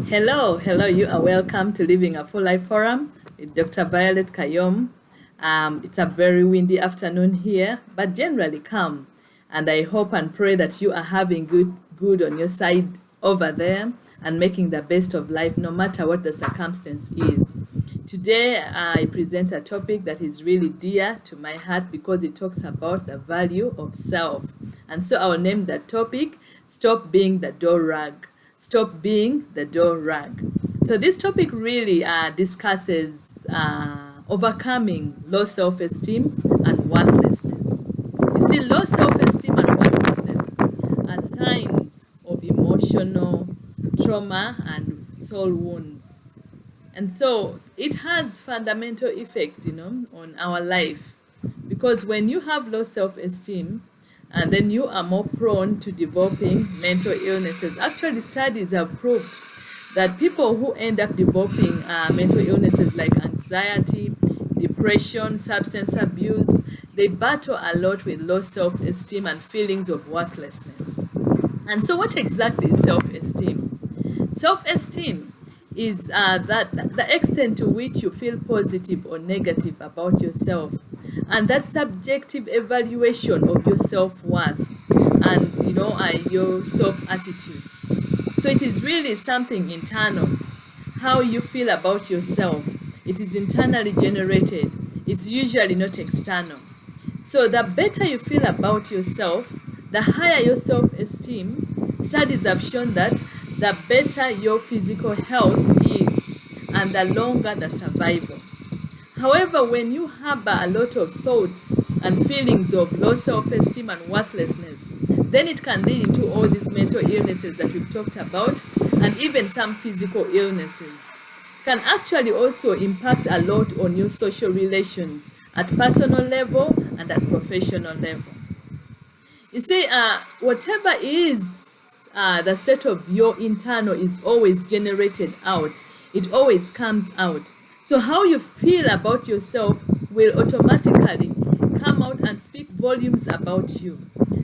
Hello, you are welcome to Living a Full Life Forum with Dr. Violet Kayom. It's a very windy afternoon here, but generally calm. And I hope and pray that you are having good on your side over there and making the best of life no matter what the circumstance is. Today, I present a topic that is really dear to my heart because it talks about the value of self. And so I'll name that topic, Stop Being the Door Rag. Stop being the door rag. So this topic really discusses overcoming low self-esteem and worthlessness. You see, low self-esteem and worthlessness are signs of emotional trauma and soul wounds. And so it has fundamental effects, on our life. Because when you have low self-esteem, and then you are more prone to developing mental illnesses. Actually, studies have proved that people who end up developing mental illnesses like anxiety, depression, substance abuse, they battle a lot with low self-esteem and feelings of worthlessness. And so what exactly is self-esteem? Self-esteem is that the extent to which you feel positive or negative about yourself, and that subjective evaluation of your self-worth and your self-attitudes. So it is really something internal, how you feel about yourself. It is internally generated. It's usually not external. So the better you feel about yourself, the higher your self-esteem. Studies have shown that the better your physical health is and the longer the survival. However, when you harbor a lot of thoughts and feelings of low self-esteem and worthlessness, then it can lead into all these mental illnesses that we've talked about, and even some physical illnesses. It can actually also impact a lot on your social relations at personal level and at professional level. You see, whatever is the state of your internal is always generated out. It always comes out. So how you feel about yourself will automatically come out and speak volumes about you.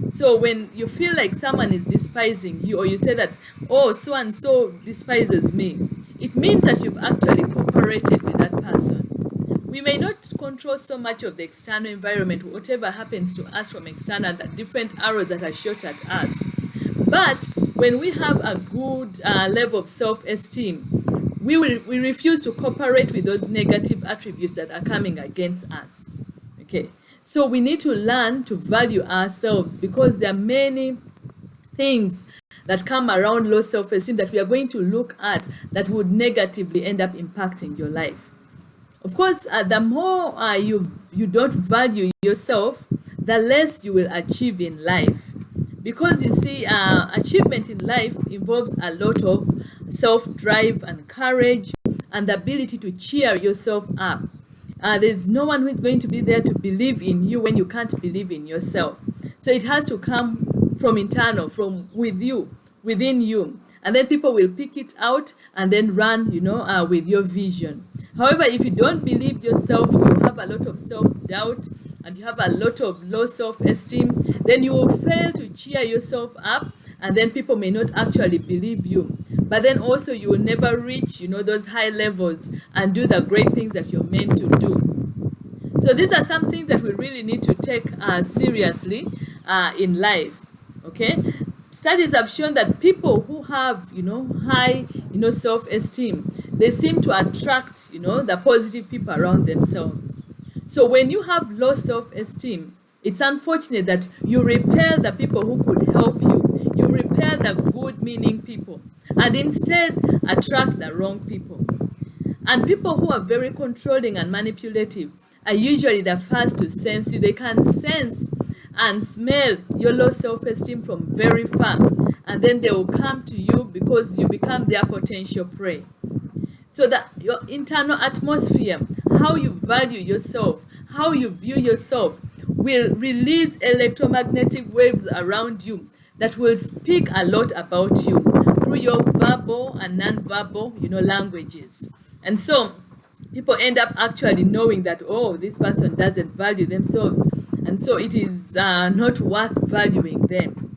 So when you feel like someone is despising you, or you say that, oh, so and so despises me, it means that you've actually cooperated with that person. We may not control so much of the external environment, whatever happens to us from external, the different arrows that are shot at us. But when we have a good level of self-esteem, we refuse to cooperate with those negative attributes that are coming against us. Okay, so we need to learn to value ourselves, because there are many things that come around low self-esteem that we are going to look at that would negatively end up impacting your life. Of course, the more you don't value yourself, the less you will achieve in life. Because you see, achievement in life involves a lot of self-drive and courage and the ability to cheer yourself up. There's no one who is going to be there to believe in you when you can't believe in yourself. So it has to come from internal, from within you. And then people will pick it out and then run, with your vision. However, if you don't believe yourself, you have a lot of self-doubt, and you have a lot of low self-esteem, then you will fail to cheer yourself up, and then people may not actually believe you. But then also you will never reach, those high levels and do the great things that you're meant to do. So these are some things that we really need to take seriously in life, okay? Studies have shown that people who have, high, self-esteem, they seem to attract, the positive people around themselves. So when you have low self-esteem, it's unfortunate that you repel the people who could help you. You repel the good-meaning people and instead attract the wrong people. And people who are very controlling and manipulative are usually the first to sense you. They can sense and smell your low self-esteem from very far, and then they will come to you because you become their potential prey. So that your internal atmosphere, how you value yourself, how you view yourself, will release electromagnetic waves around you that will speak a lot about you through your verbal and non-verbal, languages. And so people end up actually knowing that, oh, this person doesn't value themselves, and so it is not worth valuing them.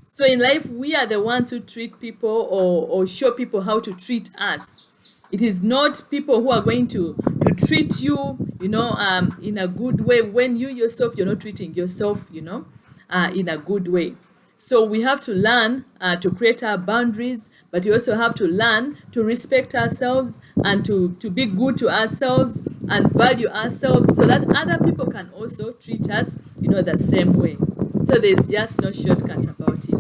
So So in life, we are the ones who treat people or show people how to treat us. It is not people who are going to treat you, in a good way when you yourself, you're not treating yourself, in a good way. So we have to learn to create our boundaries, but we also have to learn to respect ourselves and to be good to ourselves and value ourselves so that other people can also treat us, the same way. So there's just no shortcut about it.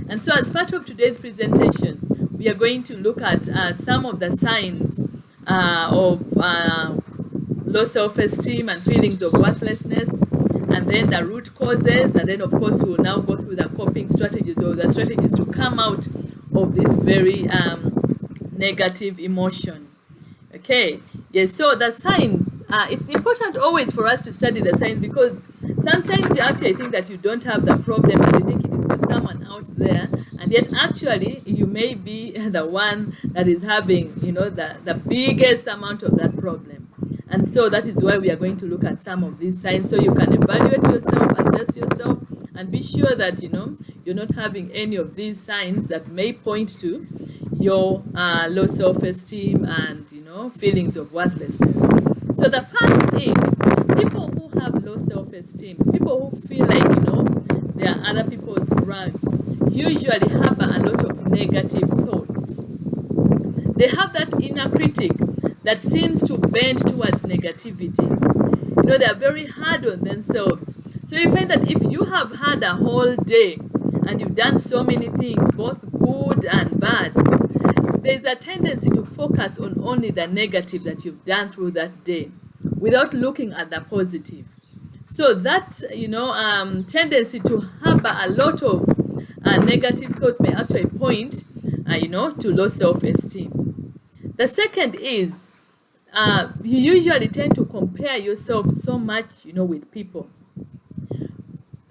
And so as part of today's presentation, we are going to look at some of the signs of low self-esteem and feelings of worthlessness, and then the root causes, and then of course we will now go through the coping strategies or the strategies to come out of this very negative emotion. Okay, yes, so the signs, it's important always for us to study the signs, because sometimes you actually think that you don't have the problem and you think it is for someone out there, and yet actually you may be the one that is having, the biggest amount of that problem. And so that is why we are going to look at some of these signs, so you can evaluate yourself, assess yourself, and be sure that, you're not having any of these signs that may point to your low self-esteem and, feelings of worthlessness. So the first is people who have low self-esteem, people who feel like, they are other people's rugs, usually harbor a lot of negative thoughts. They have that inner critic that seems to bend towards negativity. They are very hard on themselves. So you find that if you have had a whole day and you've done so many things, both good and bad, there's a tendency to focus on only the negative that you've done through that day without looking at the positive. So that, tendency to harbor a lot of negative thoughts may actually point, to low self-esteem. The second is you usually tend to compare yourself so much, with people.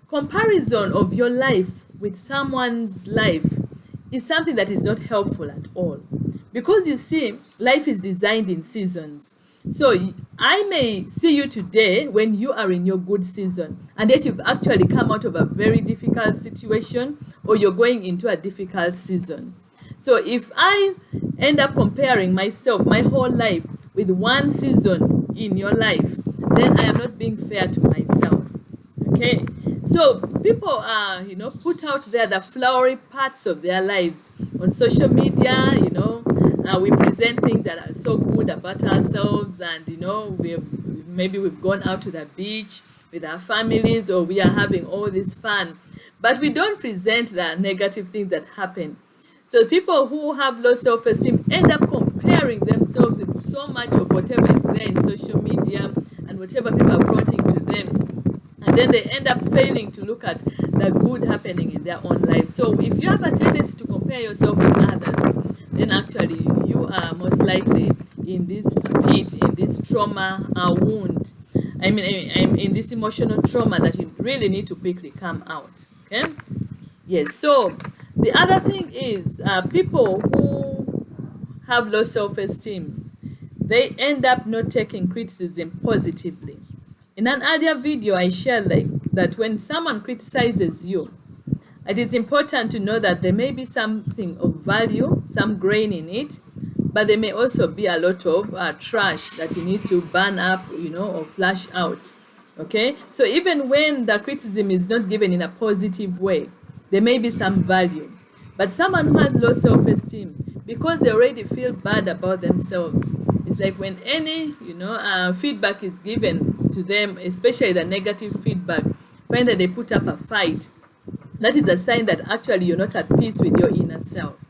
Comparison of your life with someone's life is something that is not helpful at all, because you see, life is designed in seasons. So I may see you today when you are in your good season, and yet you've actually come out of a very difficult situation, or you're going into a difficult season. So if I end up comparing myself, my whole life, with one season in your life, then I am not being fair to myself. Okay, so people put out there the flowery parts of their lives on social media. We present things that are so good about ourselves, and maybe we've gone out to the beach with our families, or we are having all this fun, but we don't present the negative things that happen. So people who have low self-esteem end up comparing themselves with so much of whatever is there in social media and whatever people are fronting to them. And then they end up failing to look at the good happening in their own life. So if you have a tendency to compare yourself with others, then actually you are most likely in this pit, in this trauma wound. In this emotional trauma that you really need to quickly come out. Okay? Yes, so the other thing is people who have low self-esteem, they end up not taking criticism positively. In an earlier video, I shared that when someone criticizes you, it is important to know that there may be something of value, some grain in it, but there may also be a lot of trash that you need to burn up, or flush out. Okay, so even when the criticism is not given in a positive way, there may be some value. But someone who has low self-esteem, because they already feel bad about themselves, it's like when any feedback is given to them, especially the negative feedback, find that they put up a fight. That is a sign that actually you're not at peace with your inner self.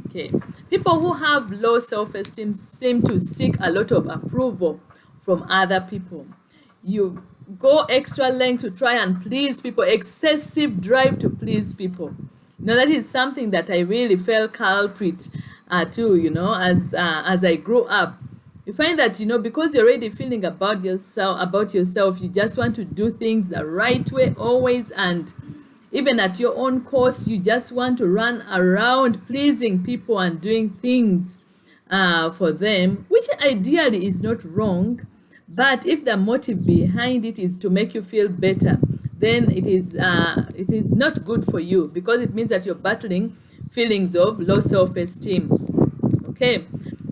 Okay, people who have low self-esteem seem to seek a lot of approval from other people. You go extra length to try and please people, excessive drive to please people. That is something that I really fell culprit to, as I grew up. You find that, because you're already feeling about yourself, you just want to do things the right way always, and even at your own cost, you just want to run around pleasing people and doing things for them, which ideally is not wrong. But if the motive behind it is to make you feel better, then it is not good for you, because it means that you're battling feelings of low self-esteem. Okay,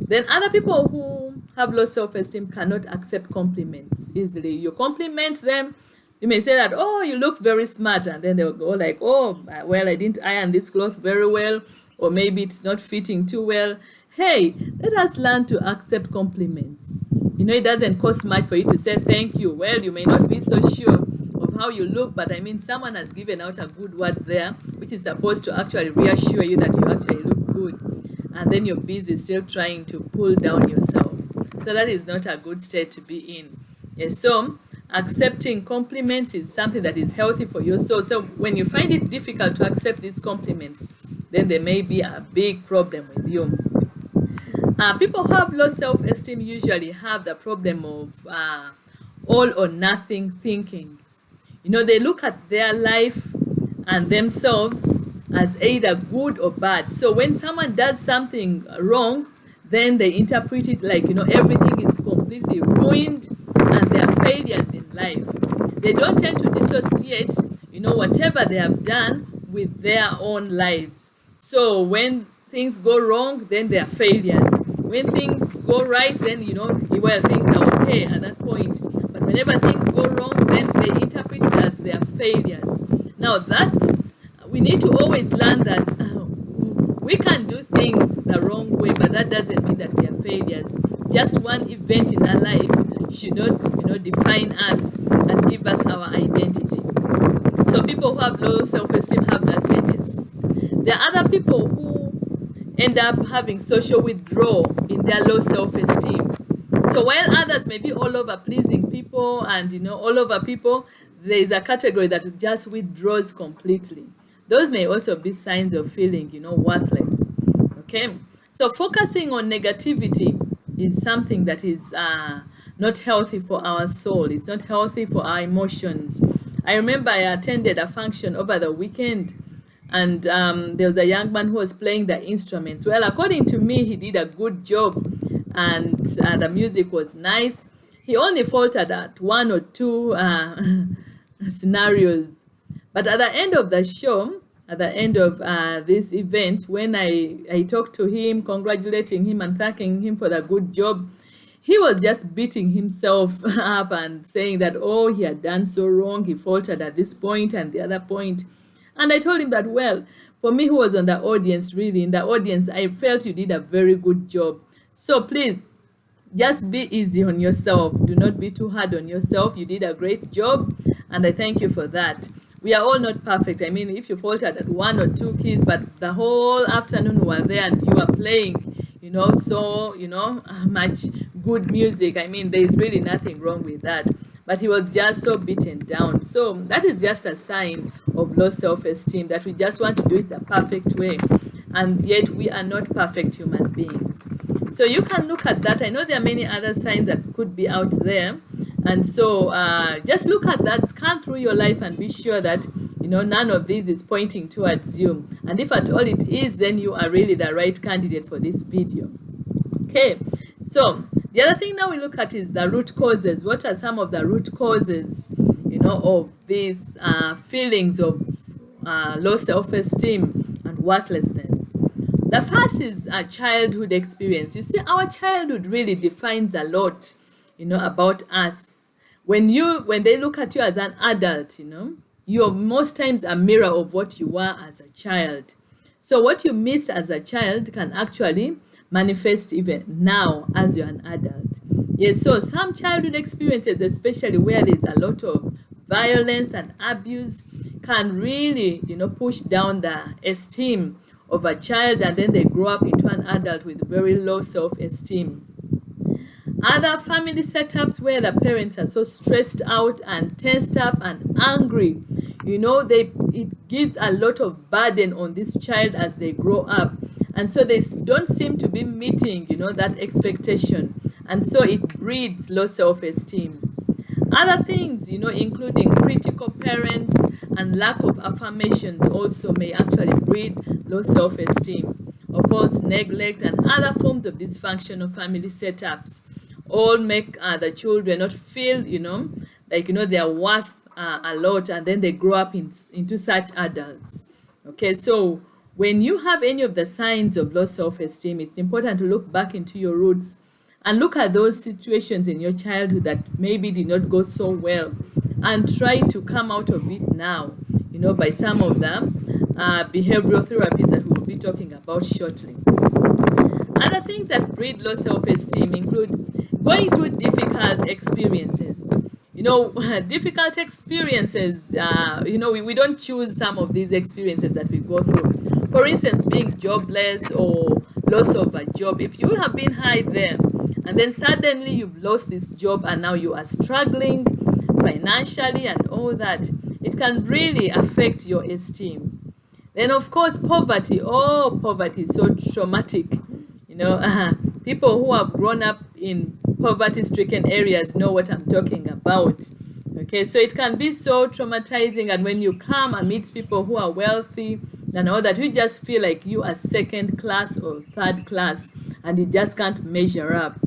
then other people who have low self-esteem cannot accept compliments easily. You compliment them, you may say that, oh, you look very smart, and then they'll go like, oh, well, I didn't iron this cloth very well, or maybe it's not fitting too well. Hey, let us learn to accept compliments. You know, it doesn't cost much for you to say thank you. Well, you may not be so sure of how you look, but I mean, someone has given out a good word there, which is supposed to actually reassure you that you actually look good. And then you're busy still trying to pull down yourself. So that is not a good state to be in. Yes, so accepting compliments is something that is healthy for your soul. So when you find it difficult to accept these compliments, then there may be a big problem with you. People who have low self-esteem usually have the problem of all or nothing thinking. You know, they look at their life and themselves as either good or bad. So when someone does something wrong, then they interpret it like, you know, everything is completely ruined and they are failures in life. They don't tend to dissociate, you know, whatever they have done with their own lives. So when things go wrong, then they are failures. When things go right, then, you know, well, things are okay at that point. But whenever things go wrong, then they interpret it as their failures. Now that, we need to always learn that we can do things the wrong way, but that doesn't mean that we are failures. Just one event in our life should not, you know, define us and give us our identity. So people who have low self-esteem have that tendency. There are other people who end up having social withdrawal in their low self-esteem. So while others may be all over pleasing people and, you know, all over people, there is a category that just withdraws completely. Those may also be signs of feeling, you know, worthless. Okay, so focusing on negativity is something that is not healthy for our soul. It's not healthy for our emotions. I remember I attended a function over the weekend, and there was a young man who was playing the instruments. Well, according to me, he did a good job, and the music was nice. He only faltered at one or two scenarios. But at the end of the show, at the end of this event, when I talked to him, congratulating him and thanking him for the good job, he was just beating himself up and saying that, oh, he had done so wrong. He faltered at this point and the other point. And I told him that, well, for me who was on the audience, really, in the audience, I felt you did a very good job. So please, just be easy on yourself. Do not be too hard on yourself. You did a great job, and I thank you for that. We are all not perfect. I mean, if you faltered at one or two keys, but the whole afternoon you were there and you were playing, you know, so, you know, much good music. I mean, there is really nothing wrong with that. But he was just so beaten down. So that is just a sign of low self-esteem, that we just want to do it the perfect way. And yet we are not perfect human beings. So you can look at that. I know there are many other signs that could be out there. And so just look at that, scan through your life and be sure that, you know, none of these is pointing towards you. And if at all it is, then you are really the right candidate for this video. Okay, so the other thing now we look at is the root causes. What are some of the root causes, you know, of these feelings of low self-esteem and worthlessness? The first is a childhood experience. You see, our childhood really defines a lot, you know, about us. When they look at you as an adult, you know, you're most times a mirror of what you were as a child. So what you missed as a child can actually manifest even now as you're an adult. Yes, so some childhood experiences, especially where there's a lot of violence and abuse, can really, you know, push down the esteem of a child, and then they grow up into an adult with very low self-esteem. Other family setups where the parents are so stressed out and tensed up and angry, you know, it gives a lot of burden on this child as they grow up. And so they don't seem to be meeting, you know, that expectation. And so it breeds low self-esteem. Other things, you know, including critical parents and lack of affirmations also may actually breed low self-esteem. Of course, neglect and other forms of dysfunctional family setups all make the children not feel, you know, like, you know, their worth a lot, and then they grow up into such adults. Okay, so when you have any of the signs of low self-esteem, it's important to look back into your roots and look at those situations in your childhood that maybe did not go so well, and try to come out of it now, by some of the behavioral therapies that we will be talking about shortly. Other things that breed low self-esteem include going through difficult experiences. Difficult experiences, we don't choose some of these experiences that we go through. For instance, being jobless or loss of a job. If you have been high there, and then suddenly you've lost this job and now you are struggling financially and all that, it can really affect your esteem. Then, of course, poverty. Oh, poverty is so traumatic. People who have grown up in poverty-stricken areas know what I'm talking about. Okay, so it can be so traumatizing, and when you come amidst people who are wealthy and all that, you just feel like you are second class or third class, and you just can't measure up.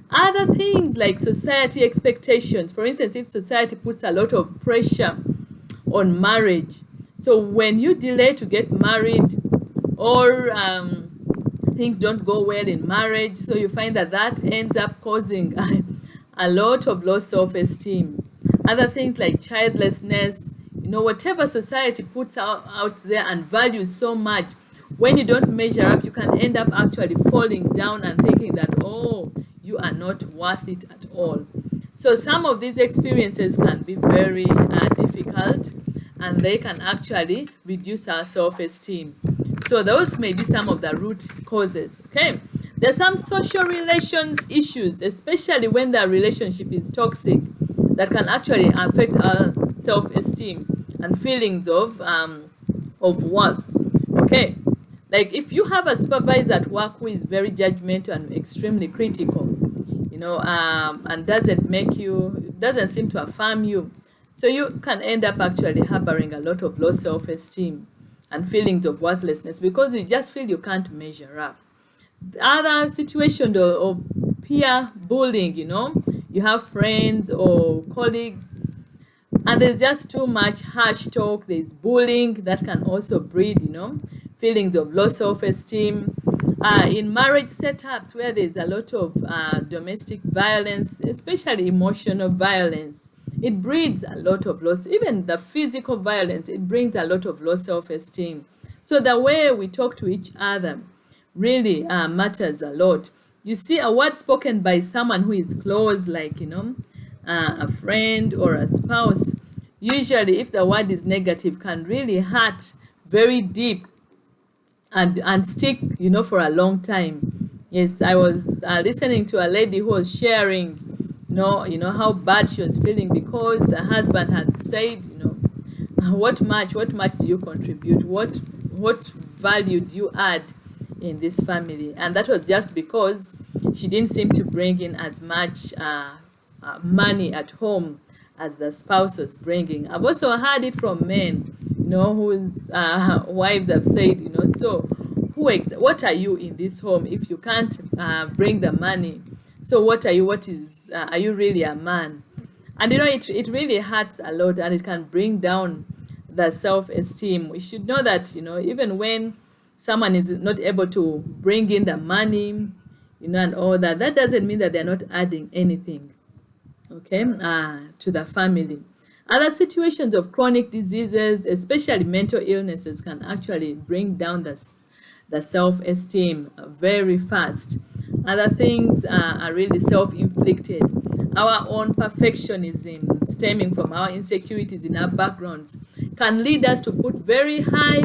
Other things like society expectations. For instance, if society puts a lot of pressure on marriage, so when you delay to get married, or things don't go well in marriage, so you find that ends up causing a lot of low self-esteem. Other things like childlessness, whatever society puts out there and values so much, when you don't measure up, you can end up actually falling down and thinking that, oh, you are not worth it at all. So some of these experiences can be very difficult, and they can actually reduce our self-esteem. So those may be some of the root causes. Okay, there's some social relations issues, especially when the relationship is toxic, that can actually affect our self-esteem and feelings of worth. Okay, like if you have a supervisor at work who is very judgmental and extremely critical, and doesn't seem to affirm you, so you can end up actually harboring a lot of low self-esteem and feelings of worthlessness because you just feel you can't measure up. Other situation of peer bullying, you have friends or colleagues, and there's just too much harsh talk. There's bullying that can also breed, feelings of low self-esteem. In marriage setups where there's a lot of domestic violence, especially emotional violence, it breeds a lot of loss. Even the physical violence, it brings a lot of low self-esteem. So the way we talk to each other really matters a lot. You see, a word spoken by someone who is close, like, a friend or a spouse, usually if the word is negative, can really hurt very deep and stick, for a long time. Yes, I was listening to a lady who was sharing, how bad she was feeling because the husband had said, what much do you contribute? What value do you add in this family? And that was just because she didn't seem to bring in as much money at home as the spouse was bringing. I've also heard it from men, whose wives have said, so what are you in this home if you can't bring the money? So what are you? Are you really a man? And it really hurts a lot, and it can bring down the self-esteem. We should know that, even when someone is not able to bring in the money, and all that, that doesn't mean that they're not adding anything, okay, to the family. Other situations of chronic diseases, especially mental illnesses, can actually bring down the self-esteem very fast. Other things are really self-inflicted. Our own perfectionism, stemming from our insecurities in our backgrounds, can lead us to put very high,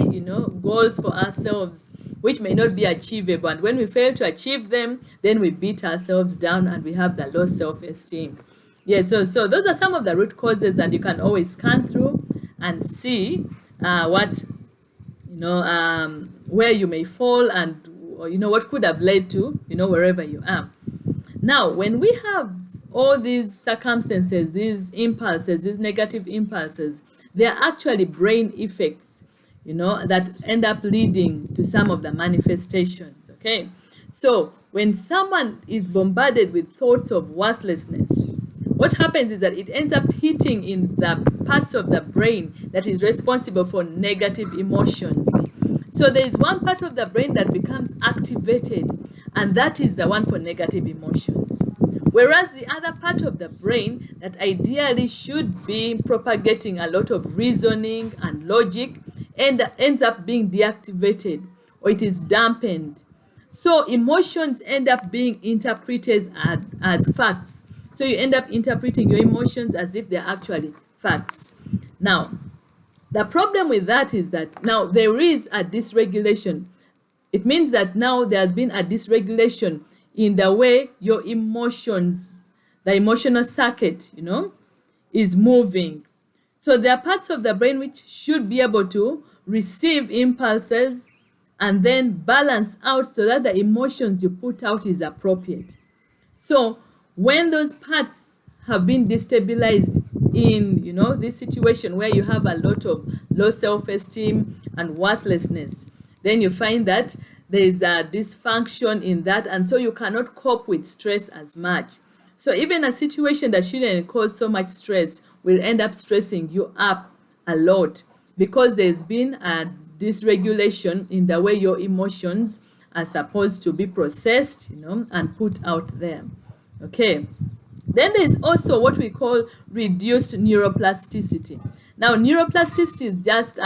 goals for ourselves, which may not be achievable. And when we fail to achieve them, then we beat ourselves down and we have the low self-esteem. Yeah, so those are some of the root causes, and you can always scan through and see what, where you may fall, and what could have led to, wherever you are. Now, when we have all these circumstances, these impulses, these negative impulses, they are actually brain effects, that end up leading to some of the manifestations, okay? So when someone is bombarded with thoughts of worthlessness, what happens is that it ends up hitting in the parts of the brain that is responsible for negative emotions. So there is one part of the brain that becomes activated, and that is the one for negative emotions. Whereas the other part of the brain that ideally should be propagating a lot of reasoning and logic ends up being deactivated, or it is dampened. So emotions end up being interpreted as facts. So you end up interpreting your emotions as if they're actually facts. Now, the problem with that is that now there is a dysregulation. It means that now there has been a dysregulation in the way your emotions, the emotional circuit, is moving. So there are parts of the brain which should be able to receive impulses and then balance out so that the emotions you put out is appropriate. So when those parts have been destabilized in, this situation where you have a lot of low self-esteem and worthlessness, then you find that there is a dysfunction in that, and so you cannot cope with stress as much. So even a situation that shouldn't cause so much stress will end up stressing you up a lot because there's been a dysregulation in the way your emotions are supposed to be processed, and put out there. Okay. Then there's also what we call reduced neuroplasticity. Now, neuroplasticity is just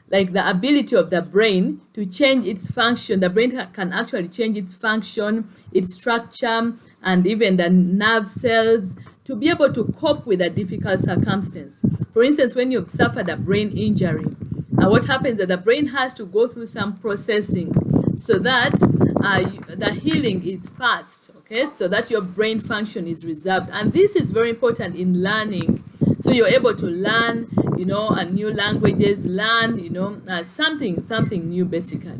like the ability of the brain to change its function. The brain can actually change its function, its structure, and even the nerve cells to be able to cope with a difficult circumstance. For instance, when you've suffered a brain injury, what happens is that the brain has to go through some processing so that the healing is fast, okay, so that your brain function is reserved. And this is very important in learning. So you're able to learn, new languages, learn, something new basically.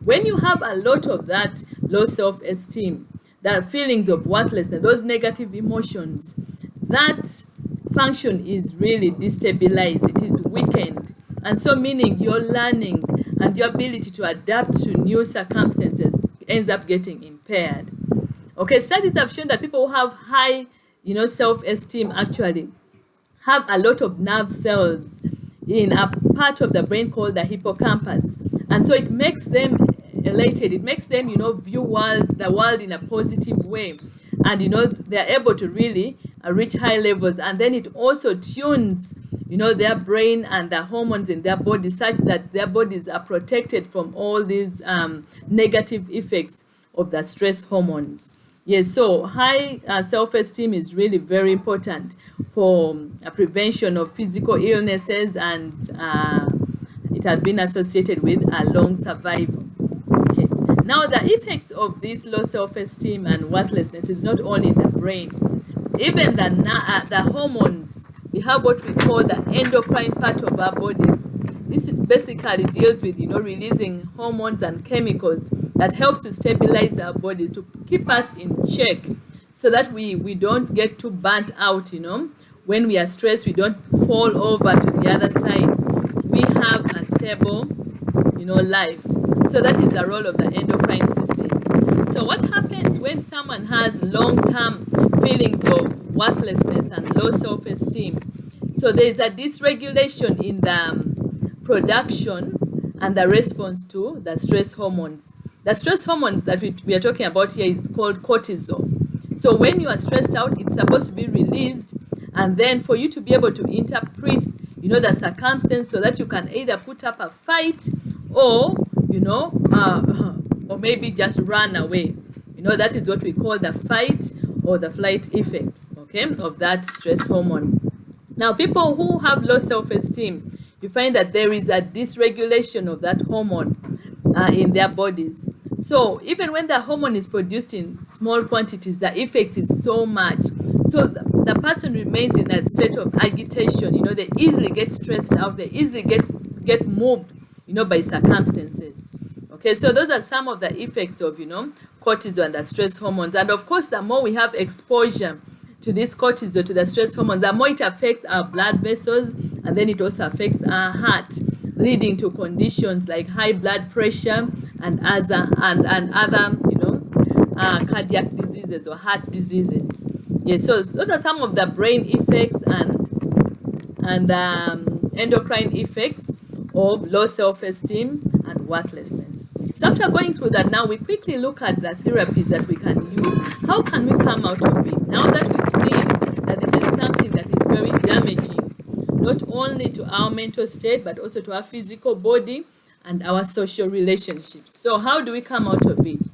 When you have a lot of that low self-esteem, that feelings of worthlessness, those negative emotions, that function is really destabilized, it is weakened. And so meaning your learning and your ability to adapt to new circumstances ends up getting impaired. Okay, studies have shown that people who have high, self-esteem actually have a lot of nerve cells in a part of the brain called the hippocampus. And so it makes them elated. It makes them, view the world in a positive way. And, they're able to really reach high levels. And then it also tunes, their brain and the hormones in their body such that their bodies are protected from all these negative effects of the stress hormones. Yes, so high self-esteem is really very important for prevention of physical illnesses, and it has been associated with a long survival. Okay. Now, the effects of this low self-esteem and worthlessness is not only in the brain. Even the hormones, we have what we call the endocrine part of our bodies. This basically deals with, releasing hormones and chemicals that helps to stabilize our bodies, to keep us in check so that we don't get too burnt out, When we are stressed, we don't fall over to the other side. We have a stable, life. So that is the role of the endocrine system. So what happens when someone has long-term feelings of worthlessness and low self-esteem? So there is a dysregulation in the production and the response to the stress hormones. The stress hormone that we are talking about here is called cortisol. So when you are stressed out, it's supposed to be released, and then for you to be able to interpret, the circumstance so that you can either put up a fight or, or maybe just run away. That is what we call the fight or the flight effects, okay, of that stress hormone. Now, people who have low self-esteem, you find that there is a dysregulation of that hormone in their bodies. So even when the hormone is produced in small quantities, the effect is so much. So the person remains in a state of agitation. They easily get stressed out. They easily get moved, by circumstances. Okay, so those are some of the effects of, cortisol and the stress hormones. And of course, the more we have exposure to this cortisol, to the stress hormones, the more it affects our blood vessels, and then it also affects our heart, leading to conditions like high blood pressure and other cardiac diseases or heart diseases. Yes, so those are some of the brain effects and endocrine effects of low self-esteem and worthlessness. So after going through that, now we quickly look at the therapies that we can use. How can we come out of it? Now that we've seen that this is something that is very damaging, not only to our mental state, but also to our physical body and our social relationships. So how do we come out of it?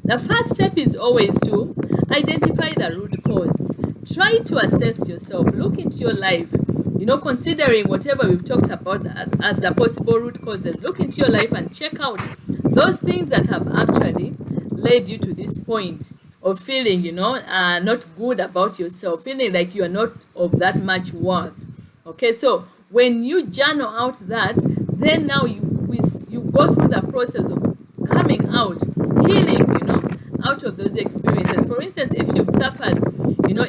The first step is always to identify the root cause. Try to assess yourself. Look into your life. Considering whatever we've talked about as the possible root causes, look into your life and check out those things that have actually led you to this point of feeling, not good about yourself, feeling like you are not of that much worth. Okay, so when you journal out that, then now you go through the process of coming out, healing, out of those experiences. For instance, if you've suffered,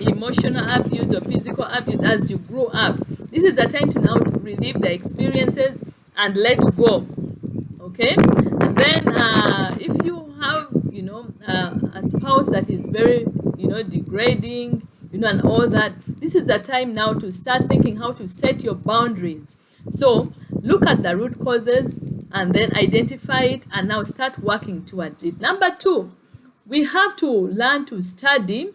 emotional abuse or physical abuse as you grew up, this is the time to now relive the experiences and let go. Okay, and then if you have, a spouse that is very, degrading, and all that, this is the time now to start thinking how to set your boundaries. So look at the root causes and then identify it and now start working towards it. Number 2, we have to learn to study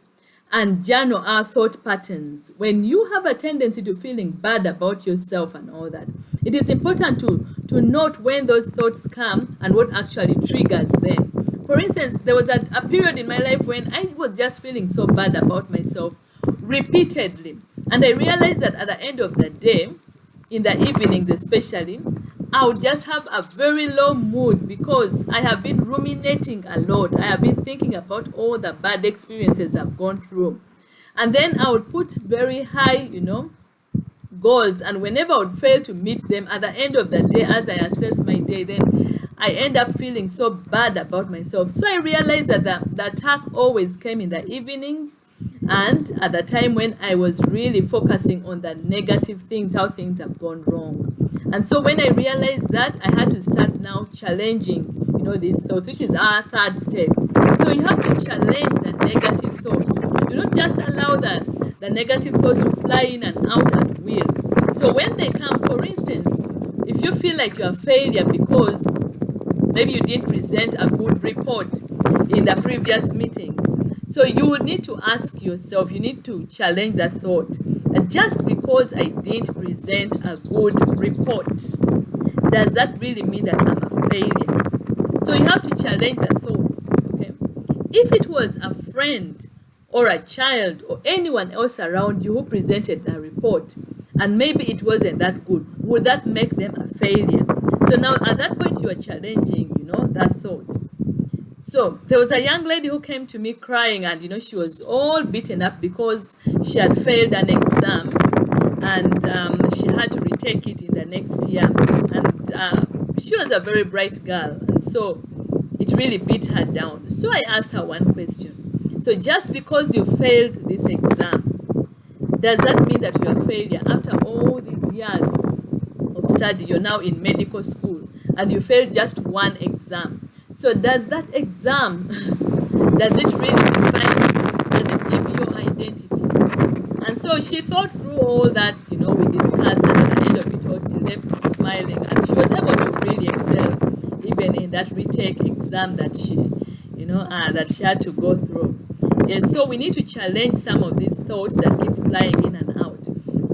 and journal our thought patterns. When you have a tendency to feeling bad about yourself and all that, it is important to note when those thoughts come and what actually triggers them. For instance, there was a period in my life when I was just feeling so bad about myself repeatedly. And I realized that at the end of the day, in the evenings especially, I would just have a very low mood because I have been ruminating a lot. I have been thinking about all the bad experiences I've gone through. And then I would put very high, goals. And whenever I would fail to meet them at the end of the day, as I assess my day, then I end up feeling so bad about myself. So I realized that the attack always came in the evenings and at the time when I was really focusing on the negative things, how things have gone wrong. And so when I realized that, I had to start now challenging, these thoughts, which is our third step. So you have to challenge the negative thoughts. Do not just allow the negative thoughts to fly in and out at will. So when they come, for instance, if you feel like you're a failure because maybe you didn't present a good report in the previous meeting, so you will need to ask yourself, you need to challenge that thought, that just because I didn't present a good report, does that really mean that I'm a failure? So you have to challenge the thoughts, okay? If it was a friend or a child or anyone else around you who presented the report and maybe it wasn't that good, would that make them a failure? So now at that point you are challenging, that thought. So there was a young lady who came to me crying and, she was all beaten up because she had failed an exam and she had to retake it in the next year. And she was a very bright girl. And so it really beat her down. So I asked her one question. So just because you failed this exam, does that mean that you're a failure? After all these years of study, you're now in medical school and you failed just one exam. So does that exam, does it really define you? Does it give you your identity? And so she thought through all that, we discussed, and at the end of it all, she left smiling, and she was able to really excel even in that retake exam that she had to go through. Yes, so we need to challenge some of these thoughts that keep flying in and out.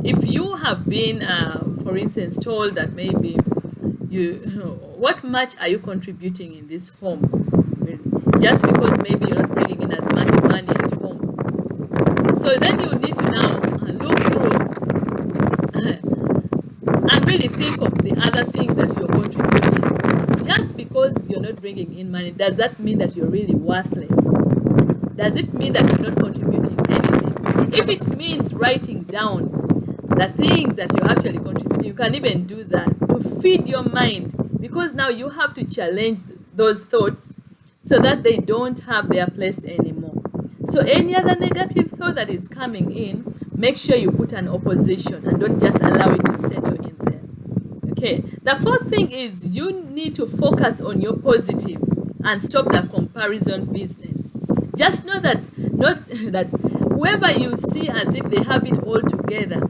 If you have been, for instance, told that maybe what much are you contributing in this home? Just because maybe you're not bringing in as much money at home. So then you need to now look through and really think of the other things that you're contributing. Just because you're not bringing in money, does that mean that you're really worthless? Does it mean that you're not contributing anything? If it means writing down the things that you're actually contributing, you can even do that to feed your mind, because now you have to challenge those thoughts so that they don't have their place anymore. So any other negative thought that is coming in, make sure you put an opposition and don't just allow it to settle in there. Okay, the fourth thing is you need to focus on your positive and stop the comparison business. Just know that whoever you see as if they have it all together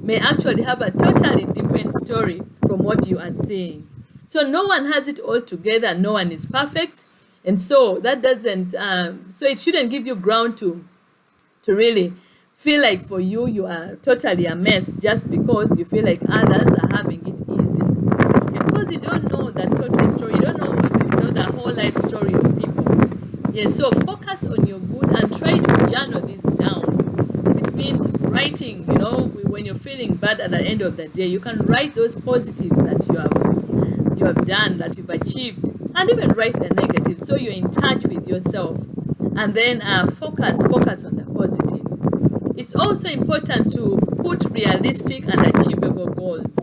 may actually have a totally different story from what you are seeing. So no one has it all together, no one is perfect, and so that doesn't so it shouldn't give you ground to really feel like for you you are totally a mess just because you feel like others are having it easy. Okay? Because you don't know that total story, you don't know the whole life story of people. Yes, so focus on your good and try to journal this down. If it means writing, when you're feeling bad at the end of the day, you can write those positives that you have done, that you've achieved, and even write the negatives so you're in touch with yourself. And then focus on the positive. It's also important to put realistic and achievable goals,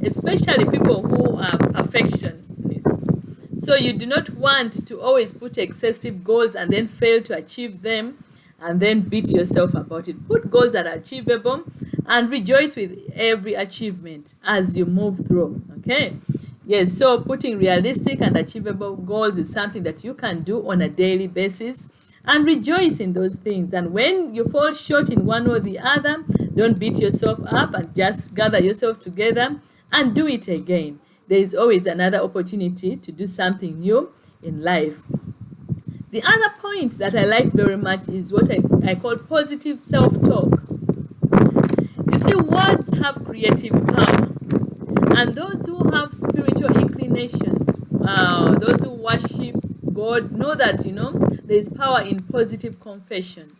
especially people who are perfectionists. So you do not want to always put excessive goals and then fail to achieve them and then beat yourself about it. Put goals that are achievable and rejoice with every achievement as you move through. Okay. Yes, so putting realistic and achievable goals is something that you can do on a daily basis and rejoice in those things. And when you fall short in one or the other, don't beat yourself up and just gather yourself together and do it again. There is always another opportunity to do something new in life. The other point that I like very much is what I call positive self-talk. You see, words have creative power. And those who have spiritual inclinations, those who worship God, know that, there is power in positive confession.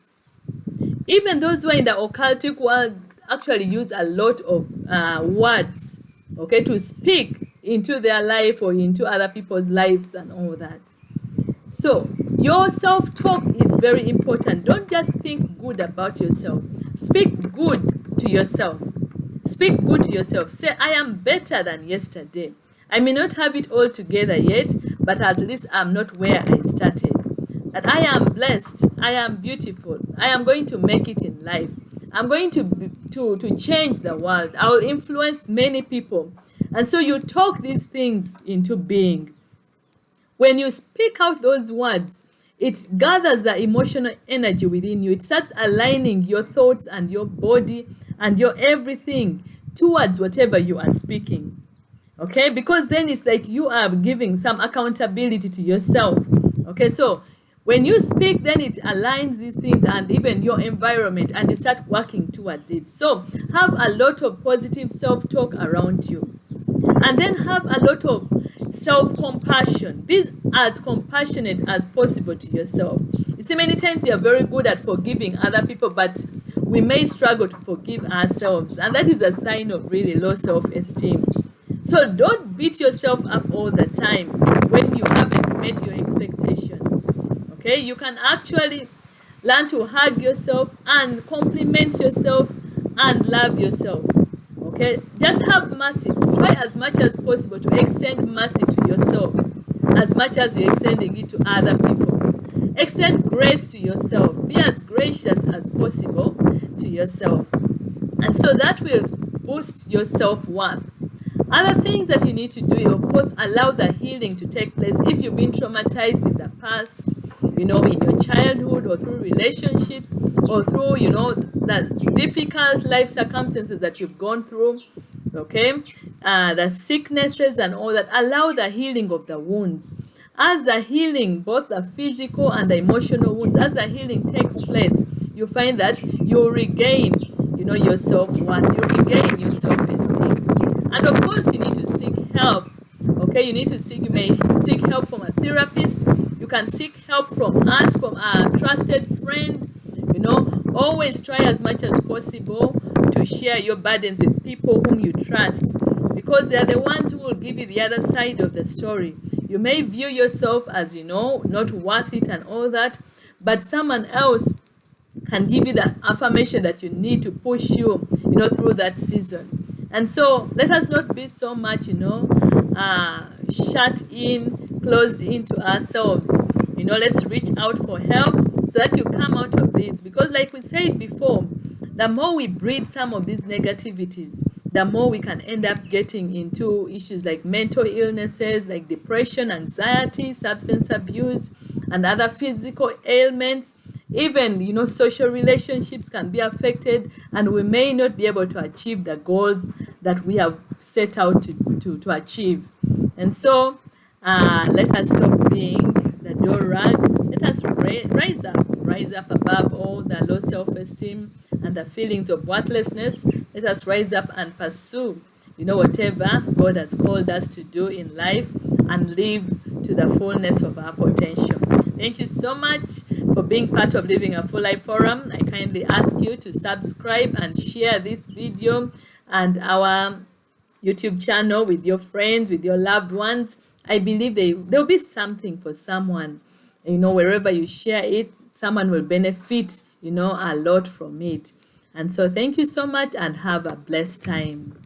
Even those who are in the occultic world actually use a lot of words, okay, to speak into their life or into other people's lives and all that. So your self-talk is very important. Don't just think good about yourself. Speak good to yourself. Speak good to yourself. Say, I am better than yesterday. I may not have it all together yet, but at least I'm not where I started. That I am blessed. I am beautiful. I am going to make it in life. I'm going to change the world. I will influence many people. And so you talk these things into being. When you speak out those words, it gathers the emotional energy within you. It starts aligning your thoughts and your body and your everything towards whatever you are speaking. Okay, because then it's like you are giving some accountability to yourself. Okay, so when you speak, then it aligns these things and even your environment, and you start working towards it. So have a lot of positive self-talk around you, and then have a lot of self-compassion. Be as compassionate as possible to yourself. You see, many times we are very good at forgiving other people, but we may struggle to forgive ourselves, and that is a sign of really low self-esteem. So don't beat yourself up all the time when you haven't met your expectations. Okay, you can actually learn to hug yourself and compliment yourself and love yourself. Okay, just have mercy. Try as much as possible to extend mercy to yourself as much as you're extending it to other people. Extend grace to yourself. Be as gracious as possible to yourself. And so that will boost your self-worth. Other things that you need to do, of course, allow the healing to take place. If you've been traumatized in the past, in your childhood or through relationships or through, the difficult life circumstances that you've gone through, okay, the sicknesses and all that, allow the healing of the wounds. As the healing, both the physical and the emotional wounds, as the healing takes place, you find that you regain, your self-worth, you regain your self-esteem. And of course, you need to seek help. Okay, you may seek help from a therapist. You can seek help from us, from a trusted friend. Always try as much as possible to share your burdens with people whom you trust, because they are the ones who will give you the other side of the story. You may view yourself as, not worth it and all that, but someone else can give you the affirmation that you need to push you, through that season. And so let us not be so much, shut in, closed into ourselves. Let's reach out for help so that you come out of this. Because like we said before, the more we breed some of these negativities, the more we can end up getting into issues like mental illnesses, like depression, anxiety, substance abuse, and other physical ailments. Even, social relationships can be affected, and we may not be able to achieve the goals that we have set out to achieve. And so, let us stop being the door rag. Let us rise up above all the low self-esteem and the feelings of worthlessness. Let us rise up and pursue, whatever God has called us to do in life, and live to the fullness of our potential. Thank you so much for being part of Living a Full Life Forum. I kindly ask you to subscribe and share this video and our YouTube channel with your friends, with your loved ones. I believe there'll be something for someone. Wherever you share it, someone will benefit, a lot from it. And so thank you so much, and have a blessed time.